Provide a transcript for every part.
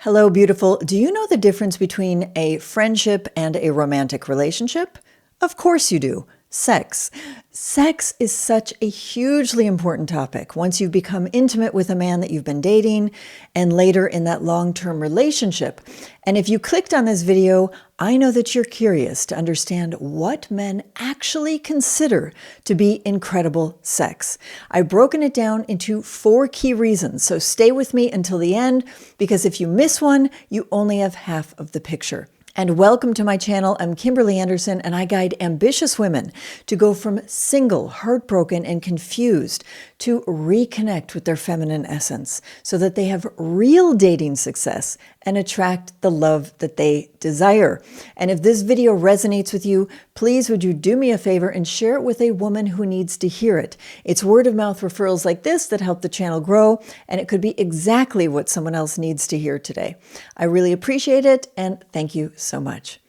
Hello, beautiful. Do you know the difference between a friendship and a romantic relationship? Of course you do. Sex. Sex is such a hugely important topic once you've become intimate with a man that you've been dating and later in that long-term relationship. And if you clicked on this video, I know that you're curious to understand what men actually consider to be incredible sex. I've broken it down into 4 key reasons, so stay with me until the end, because if you miss one, you only have half of the picture. And welcome to my channel. I'm Kimberly Anderson, and I guide ambitious women to go from single, heartbroken, and confused to reconnect with their feminine essence so that they have real dating success and attract the love that they desire. And if this video resonates with you, please would you do me a favor and share it with a woman who needs to hear it. It's word of mouth referrals like this that help the channel grow, and it could be exactly what someone else needs to hear today. I really appreciate it, and thank you so much.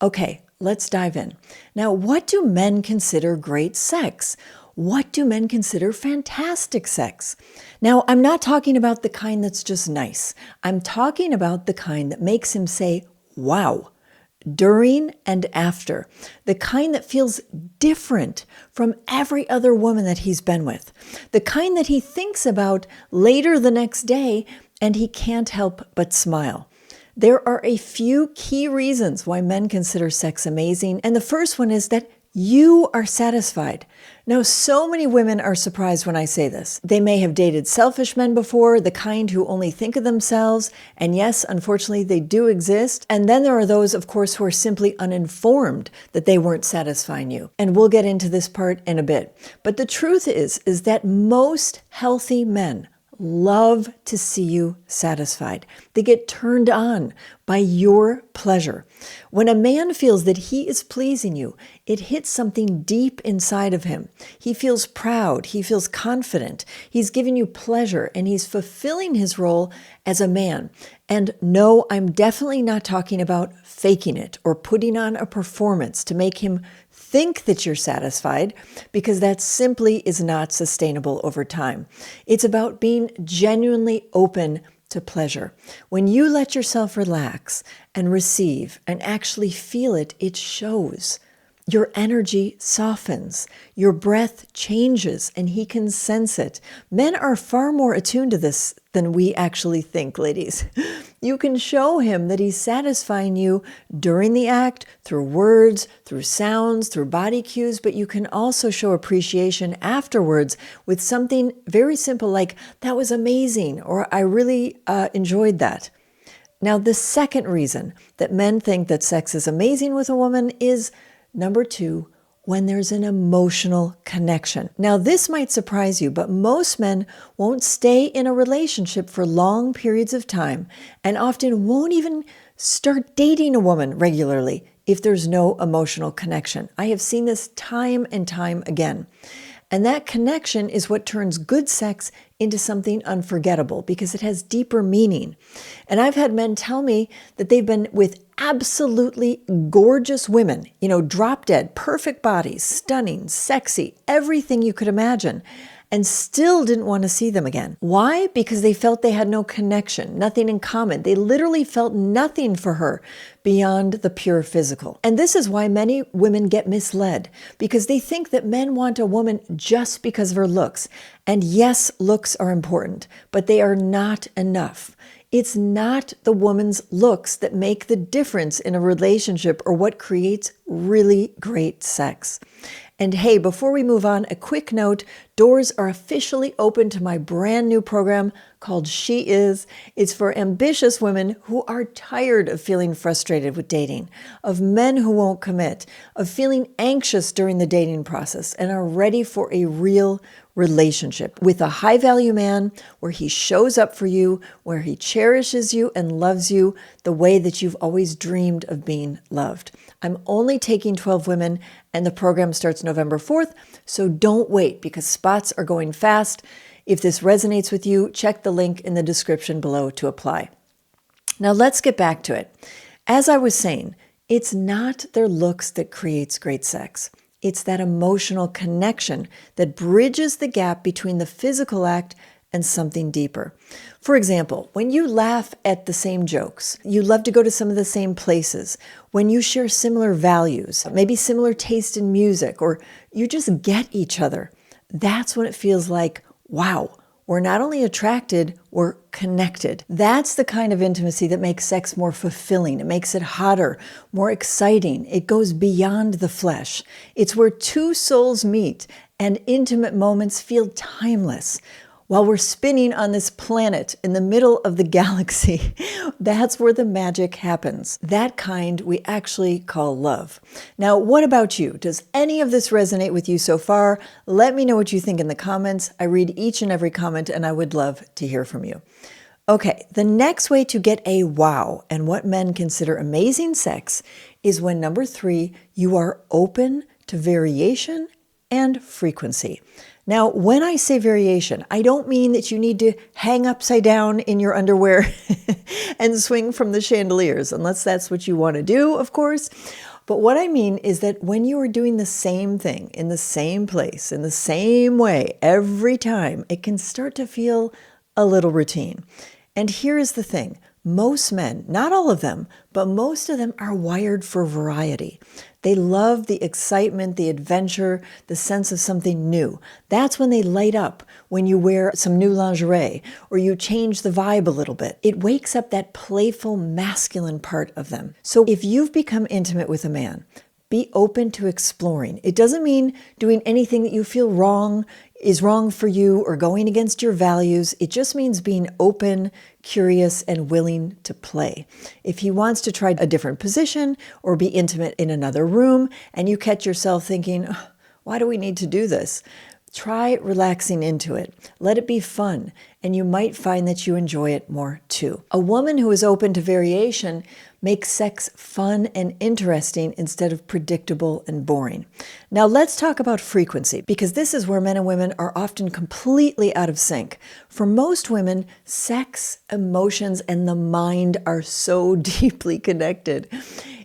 Okay, let's dive in. Now, what do men consider great sex? What do men consider fantastic sex? Now, I'm not talking about the kind that's just nice. I'm talking about the kind that makes him say, wow, during and after. The kind that feels different from every other woman that he's been with. The kind that he thinks about later the next day and he can't help but smile. There are a few key reasons why men consider sex amazing, and the first one is that you are satisfied. Now, so many women are surprised when I say this. They may have dated selfish men before, the kind who only think of themselves, and yes, unfortunately, they do exist. And then there are those, of course, who are simply uninformed that they weren't satisfying you. And we'll get into this part in a bit. But the truth is that most healthy men love to see you satisfied. They get turned on by your pleasure. When a man feels that he is pleasing you, it hits something deep inside of him. He feels proud. He feels confident. He's giving you pleasure, and he's fulfilling his role as a man. And no, I'm definitely not talking about faking it or putting on a performance to make him think that you're satisfied, because that simply is not sustainable over time. It's about being genuinely open to pleasure. When you let yourself relax and receive and actually feel it, it shows. Your energy softens, your breath changes, and he can sense it. Men are far more attuned to this than we actually think, ladies. You can show him that he's satisfying you during the act, through words, through sounds, through body cues, but you can also show appreciation afterwards with something very simple like, that was amazing, or I really enjoyed that. Now, the second reason that men think that sex is amazing with a woman is number 2, when there's an emotional connection. Now, this might surprise you, but most men won't stay in a relationship for long periods of time and often won't even start dating a woman regularly if there's no emotional connection. I have seen this time and time again. And that connection is what turns good sex into something unforgettable because it has deeper meaning. And I've had men tell me that they've been with absolutely gorgeous women, drop dead, perfect bodies, stunning, sexy, everything you could imagine, and still didn't want to see them again. Why? Because they felt they had no connection, nothing in common. They literally felt nothing for her beyond the pure physical. And this is why many women get misled, because they think that men want a woman just because of her looks. And yes, looks are important, but they are not enough. It's not the woman's looks that make the difference in a relationship or what creates really great sex. And hey, before we move on, a quick note, doors are officially open to my brand new program called She Is. It's for ambitious women who are tired of feeling frustrated with dating, of men who won't commit, of feeling anxious during the dating process, and are ready for a real relationship with a high-value man where he shows up for you, where he cherishes you and loves you the way that you've always dreamed of being loved. I'm only taking 12 women, and the program starts November 4th, so don't wait because spots are going fast. If this resonates with you, check the link in the description below to apply. Now let's get back to it. As I was saying, it's not their looks that creates great sex. It's that emotional connection that bridges the gap between the physical act and something deeper. For example, when you laugh at the same jokes, you love to go to some of the same places, when you share similar values, maybe similar taste in music, or you just get each other, that's when it feels like, wow, we're not only attracted, we're connected. That's the kind of intimacy that makes sex more fulfilling. It makes it hotter, more exciting. It goes beyond the flesh. It's where two souls meet and intimate moments feel timeless. While we're spinning on this planet in the middle of the galaxy, that's where the magic happens. That kind we actually call love. Now, what about you? Does any of this resonate with you so far? Let me know what you think in the comments. I read each and every comment, and I would love to hear from you. Okay, the next way to get a wow and what men consider amazing sex is when, number 3, you are open to variation and frequency. Now, when I say variation, I don't mean that you need to hang upside down in your underwear and swing from the chandeliers, unless that's what you want to do, of course. But what I mean is that when you are doing the same thing in the same place, in the same way every time, it can start to feel a little routine. And here's the thing. Most men, not all of them, but most of them are wired for variety. They love the excitement, the adventure, the sense of something new. That's when they light up, when you wear some new lingerie or you change the vibe a little bit. It wakes up that playful, masculine part of them. So if you've become intimate with a man, be open to exploring. It doesn't mean doing anything that you feel is wrong for you or going against your values. It just means being open, curious, and willing to play. If he wants to try a different position or be intimate in another room and you catch yourself thinking, "Oh, why do we need to do this?" Try relaxing into it. Let it be fun, and you might find that you enjoy it more too. A woman who is open to variation makes sex fun and interesting instead of predictable and boring. Now let's talk about frequency, because this is where men and women are often completely out of sync. For most women, sex, emotions, and the mind are so deeply connected.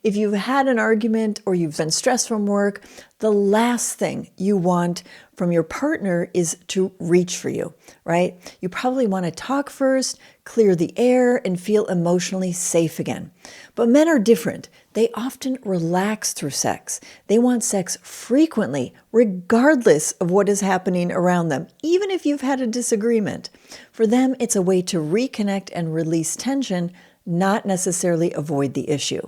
If you've had an argument or you've been stressed from work, the last thing you want from your partner is to reach for you, right? You probably want to talk first, clear the air, and feel emotionally safe again. But men are different. They often relax through sex. They want sex frequently, regardless of what is happening around them, even if you've had a disagreement. For them, it's a way to reconnect and release tension, not necessarily avoid the issue.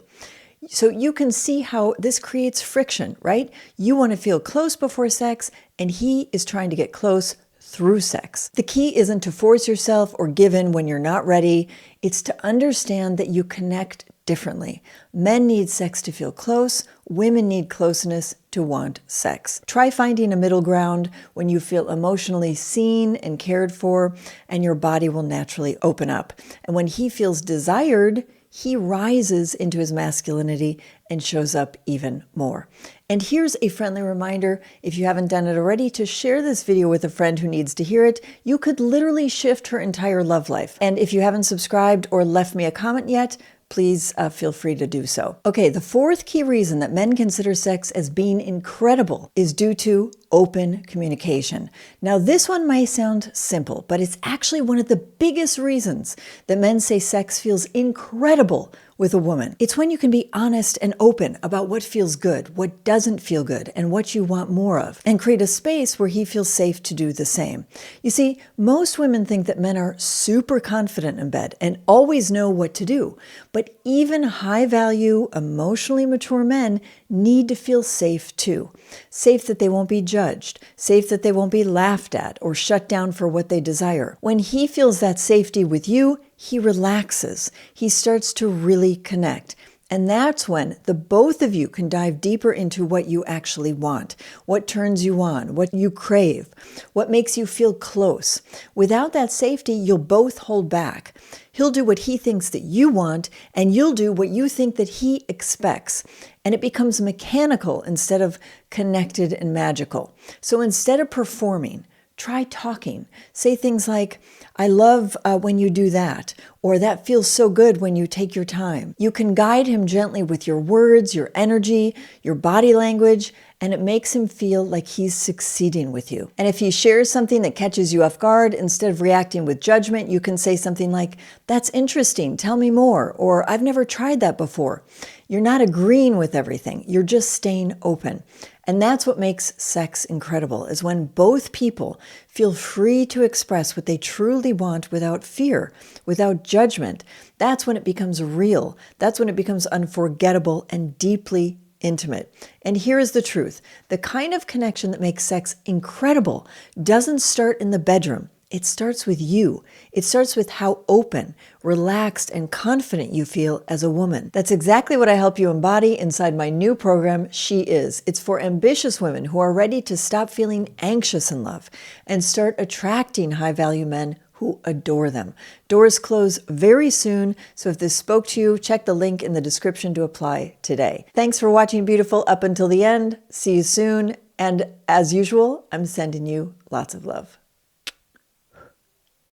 So you can see how this creates friction, right? You want to feel close before sex, and he is trying to get close through sex. The key isn't to force yourself or give in when you're not ready. It's to understand that you connect differently. Men need sex to feel close. Women need closeness to want sex. Try finding a middle ground when you feel emotionally seen and cared for, and your body will naturally open up. And when he feels desired, he rises into his masculinity and shows up even more. And here's a friendly reminder, if you haven't done it already, to share this video with a friend who needs to hear it. You could literally shift her entire love life. And if you haven't subscribed or left me a comment yet, please feel free to do so. Okay, the fourth key reason that men consider sex as being incredible is due to open communication. Now, this one might sound simple, but it's actually one of the biggest reasons that men say sex feels incredible with a woman. It's when you can be honest and open about what feels good, what doesn't feel good, and what you want more of, and create a space where he feels safe to do the same. You see, most women think that men are super confident in bed and always know what to do, but even high-value, emotionally mature men need to feel safe too. Safe that they won't be judged, safe that they won't be laughed at or shut down for what they desire. When he feels that safety with you, he relaxes. He starts to really connect. And that's when the both of you can dive deeper into what you actually want, what turns you on, what you crave, what makes you feel close. Without that safety, you'll both hold back. He'll do what he thinks that you want, and you'll do what you think that he expects. And it becomes mechanical instead of connected and magical. So instead of performing, try talking. Say things like, "I love when you do that," or "that feels so good when you take your time." You can guide him gently with your words, your energy, your body language, and it makes him feel like he's succeeding with you. And if he shares something that catches you off guard, instead of reacting with judgment, you can say something like, "That's interesting, tell me more," or "I've never tried that before." You're not agreeing with everything, you're just staying open. And that's what makes sex incredible, is when both people feel free to express what they truly want without fear, without judgment. That's when it becomes real. That's when it becomes unforgettable and deeply intimate. And here is the truth. The kind of connection that makes sex incredible doesn't start in the bedroom. It starts with you. It starts with how open, relaxed, and confident you feel as a woman. That's exactly what I help you embody inside my new program, She Is. It's for ambitious women who are ready to stop feeling anxious in love and start attracting high-value men who adore them. Doors close very soon, so if this spoke to you, check the link in the description to apply today. Thanks for watching, beautiful, up until the end. See you soon. And as usual, I'm sending you lots of love.